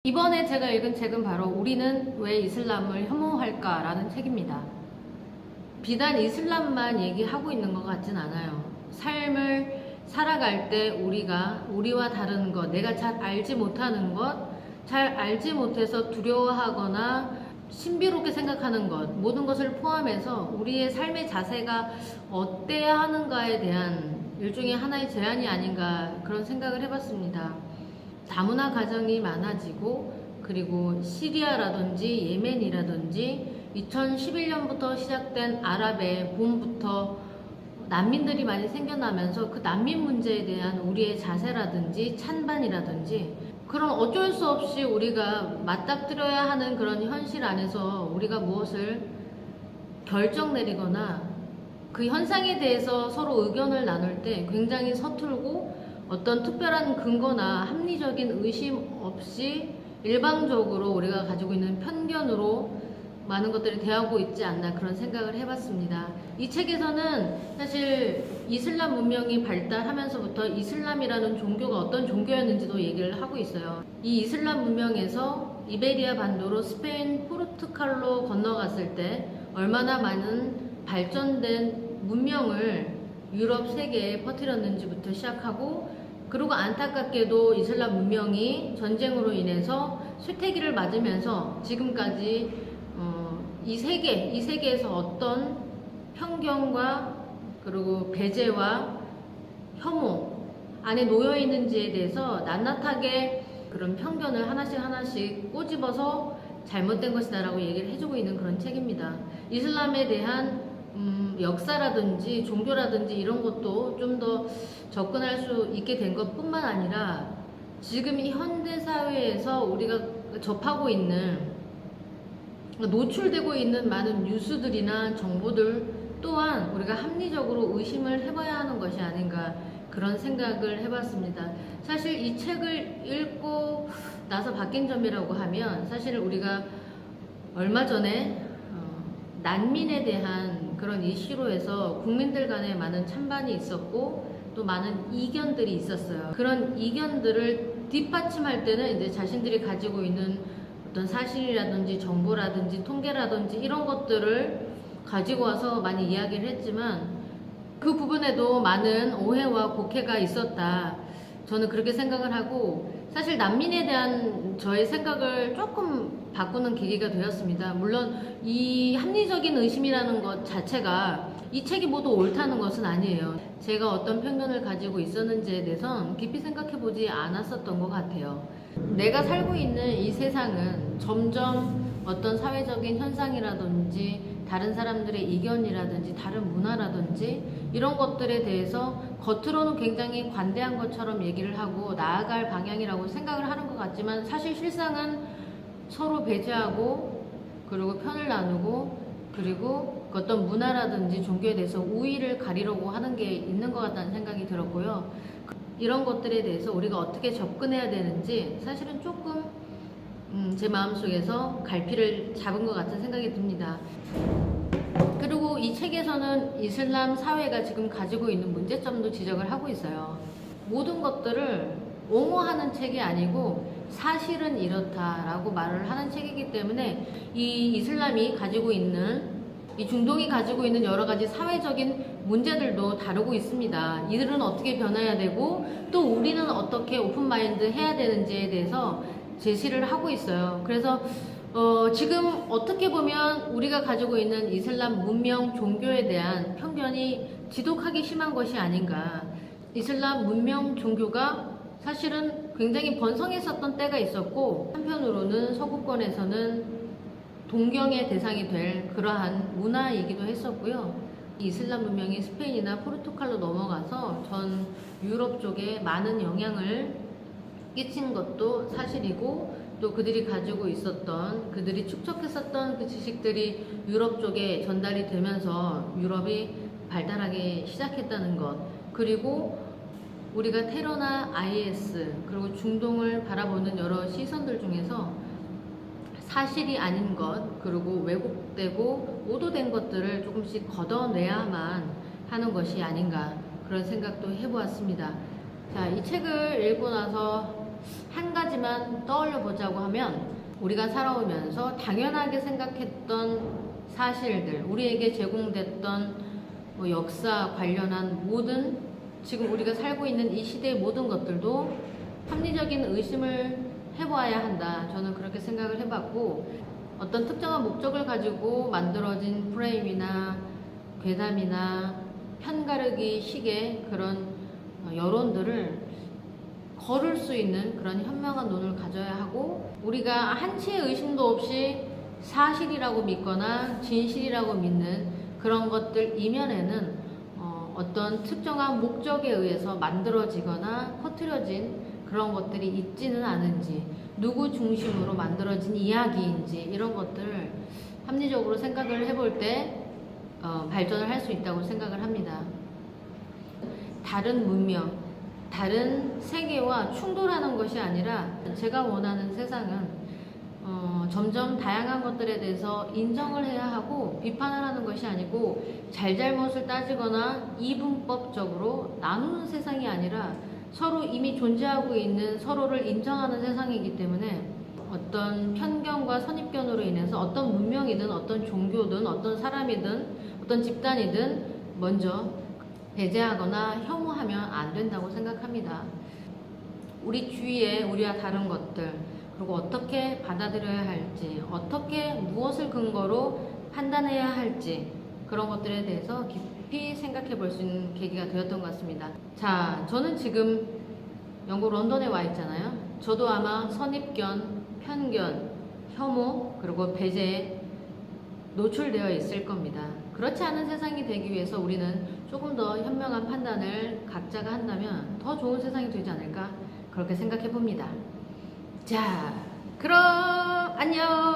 이번에 제가 읽은 책은 바로 우리는 왜 이슬람을 혐오할까라는 책입니다. 비단 이슬람만 얘기하고 있는 것 같진 않아요. 삶을 살아갈 때 우리와 다른 것, 내가 잘 알지 못하는 것, 잘 알지 못해서 두려워하거나 신비롭게 생각하는 것, 모든 것을 포함해서 우리의 삶의 자세가 어때야 하는가에 대한 일종의 하나의 제안이 아닌가 그런 생각을 해봤습니다. 다문화 가정이 많아지고, 그리고 시리아라든지 예멘이라든지 2011년부터 시작된 아랍의 봄부터 난민들이 많이 생겨나면서 그 난민 문제에 대한 우리의 자세라든지 찬반이라든지 그런 어쩔 수 없이 우리가 맞닥뜨려야 하는 그런 현실 안에서 우리가 무엇을 결정 내리거나 그 현상에 대해서 서로 의견을 나눌 때 굉장히 서툴고 어떤 특별한 근거나 합리적인 의심 없이 일방적으로 우리가 가지고 있는 편견으로 많은 것들을 대하고 있지 않나 그런 생각을 해봤습니다. 이 책에서는 사실 이슬람 문명이 발달하면서부터 이슬람이라는 종교가 어떤 종교였는지도 얘기를 하고 있어요. 이 이슬람 문명에서 이베리아 반도로 스페인, 포르투갈로 건너갔을 때 얼마나 많은 발전된 문명을 유럽 세계에 퍼뜨렸는지부터 시작하고, 그리고 안타깝게도 이슬람 문명이 전쟁으로 인해서 쇠퇴기를 맞으면서 지금까지 이 세계에서 어떤 편견과 그리고 배제와 혐오 안에 놓여 있는지에 대해서 낱낱하게 그런 편견을 하나씩 꼬집어서 잘못된 것이다 라고 얘기를 해주고 있는 그런 책입니다. 이슬람에 대한 역사라든지 종교라든지 이런 것도 좀 더 접근할 수 있게 된 것뿐만 아니라 지금 이 현대 사회에서 우리가 접하고 있는, 노출되고 있는 많은 뉴스들이나 정보들 또한 우리가 합리적으로 의심을 해봐야 하는 것이 아닌가 그런 생각을 해봤습니다. 사실 이 책을 읽고 나서 바뀐 점이라고 하면, 사실 우리가 얼마 전에 난민에 대한 그런 이슈로 해서 국민들 간에 많은 찬반이 있었고 또 많은 이견들이 있었어요. 그런 이견들을 뒷받침할 때는 이제 자신들이 가지고 있는 어떤 사실이라든지 정보라든지 통계라든지 이런 것들을 가지고 와서 많이 이야기를 했지만 그 부분에도 많은 오해와 곡해가 있었다. 저는 그렇게 생각을 하고, 사실 난민에 대한 저의 생각을 조금 바꾸는 계기가 되었습니다. 물론 이 합리적인 의심이라는 것 자체가 이 책이 모두 옳다는 것은 아니에요. 제가 어떤 편견을 가지고 있었는지에 대해선 깊이 생각해보지 않았었던 것 같아요. 내가 살고 있는 이 세상은 점점 어떤 사회적인 현상이라든지 다른 사람들의 이견이라든지 다른 문화라든지 이런 것들에 대해서 겉으로는 굉장히 관대한 것처럼 얘기를 하고 나아갈 방향이라고 생각을 하는 것 같지만, 사실 실상은 서로 배제하고 그리고 편을 나누고 그리고 어떤 문화라든지 종교에 대해서 우위를 가리려고 하는 게 있는 것 같다는 생각이 들었고요. 이런 것들에 대해서 우리가 어떻게 접근해야 되는지 사실은 조금 제 마음속에서 갈피를 잡은 것 같은 생각이 듭니다. 그리고 이 책에서는 이슬람 사회가 지금 가지고 있는 문제점도 지적을 하고 있어요. 모든 것들을 옹호하는 책이 아니고 사실은 이렇다라고 말을 하는 책이기 때문에 이 이슬람이 가지고 있는, 이 중동이 가지고 있는 여러 가지 사회적인 문제들도 다루고 있습니다. 이들은 어떻게 변해야 되고 또 우리는 어떻게 오픈마인드 해야 되는지에 대해서 제시를 하고 있어요. 그래서 지금 어떻게 보면 우리가 가지고 있는 이슬람 문명 종교에 대한 편견이 지독하게 심한 것이 아닌가. 이슬람 문명 종교가 사실은 굉장히 번성했었던 때가 있었고, 한편으로는 서구권에서는 동경의 대상이 될 그러한 문화이기도 했었고요. 이슬람 문명이 스페인이나 포르투갈로 넘어가서 전 유럽 쪽에 많은 영향을 끼친 것도 사실이고, 또 그들이 가지고 있었던, 그들이 축적했었던 그 지식들이 유럽 쪽에 전달이 되면서 유럽이 발달하기 시작했다는 것, 그리고 우리가 테러나 IS 그리고 중동을 바라보는 여러 시선들 중에서 사실이 아닌 것, 그리고 왜곡되고 오도된 것들을 조금씩 걷어내야만 하는 것이 아닌가 그런 생각도 해보았습니다. 자, 이 책을 읽고 나서 한 가지만 떠올려 보자고 하면 우리가 살아오면서 당연하게 생각했던 사실들, 우리에게 제공됐던 뭐 역사 관련한 모든 지금 우리가 살고 있는 이 시대의 모든 것들도 합리적인 의심을 해보아야 한다. 저는 그렇게 생각을 해봤고, 어떤 특정한 목적을 가지고 만들어진 프레임이나 괴담이나 편가르기 식의 그런 여론들을 거를 수 있는 그런 현명한 눈을 가져야 하고, 우리가 한치의 의심도 없이 사실이라고 믿거나 진실이라고 믿는 그런 것들 이면에는 어떤 특정한 목적에 의해서 만들어지거나 퍼뜨려진 그런 것들이 있지는 않은지, 누구 중심으로 만들어진 이야기인지, 이런 것들을 합리적으로 생각을 해볼 때 발전을 할 수 있다고 생각을 합니다. 다른 문명, 다른 세계와 충돌하는 것이 아니라 제가 원하는 세상은 점점 다양한 것들에 대해서 인정을 해야 하고 비판을 하는 것이 아니고 잘잘못을 따지거나 이분법적으로 나누는 세상이 아니라 서로 이미 존재하고 있는 서로를 인정하는 세상이기 때문에 어떤 편견과 선입견으로 인해서 어떤 문명이든 어떤 종교든 어떤 사람이든 어떤 집단이든 먼저 배제하거나 혐오하면 안 된다고 생각합니다. 우리 주위에 우리와 다른 것들, 그리고 어떻게 받아들여야 할지, 어떻게 무엇을 근거로 판단해야 할지, 그런 것들에 대해서 깊이 생각해 볼 수 있는 계기가 되었던 것 같습니다. 자, 저는 지금 영국 런던에 와 있잖아요. 저도 아마 선입견, 편견, 혐오, 그리고 배제에 노출되어 있을 겁니다. 그렇지 않은 세상이 되기 위해서 우리는 조금 더 현명한 판단을 각자가 한다면 더 좋은 세상이 되지 않을까, 그렇게 생각해 봅니다. 자, 그럼 안녕.